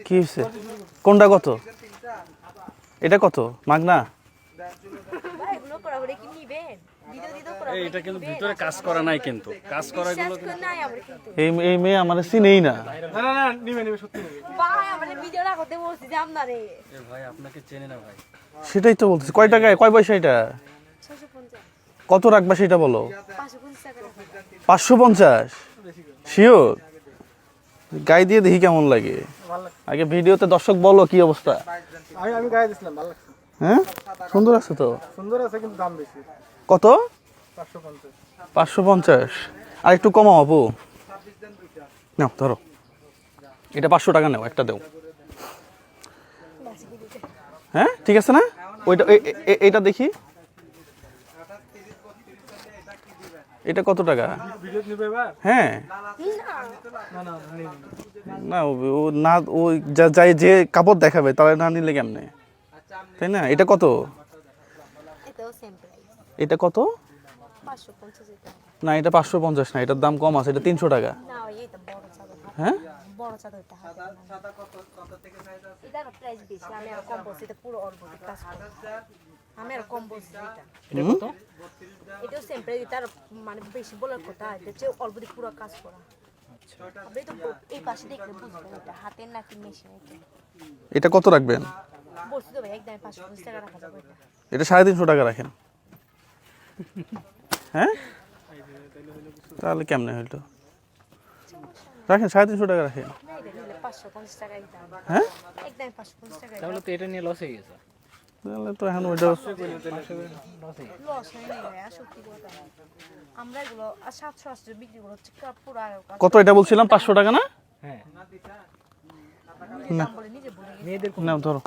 কি হয়েছে? কোনটা কত? এটা কত? মাগনা? এটা কিন্তু ভিতরে কাজ করা নাই, কিন্তু কাজ করা গুলো এই মেয়ে আমার চিনেই না। ভাই আপনাকে চেনে না ভাই। সেটাই তো বলতেছি। কয় টাকায়, কয় পয়সা এটা? কত রাখবা সেটা বলো। 550? শিওর? গায়ে দিয়ে দেখি কেমন লাগে। আগে ভিডিওতে দর্শক বলো কি অবস্থা। আমি গায়ে দিছিলাম, ভালো লাগছে। হ্যাঁ, সুন্দর আছে তো। সুন্দর আছে কিন্তু দাম বেশি। কত? 550। 550? আর একটু কমাও আপু। নাও ধরো, এটা 500 টাকা নাও, একটা দেও। হ্যাঁ ঠিক আছে না? ওইটা এইটা দেখি, এটা কত টাকা? ভিডিও নিবে এবার? হ্যাঁ না না না, ও না, ও যাই যে কাপড় দেখাবে তাহলে না নিলে কেমনে, তাই না? এটা কত? এটা কত? না এটা 550 না, এটার দাম কম আছে, এটা 300 টাকা। হ্যাঁ এটা কত রাখবেন? এটা 350 টাকা রাখেন। হ্যাঁ তাহলে কেমনে হইলো? রাখেন 350 টাকা রাখেন। হ্যাঁ তাহলে তো এটা নিয়ে লস হয়ে গেছে। তাহলে তো এখন ওইটা কত? এটা বলছিলাম 500 টাকা না? হ্যাঁ না ধরো।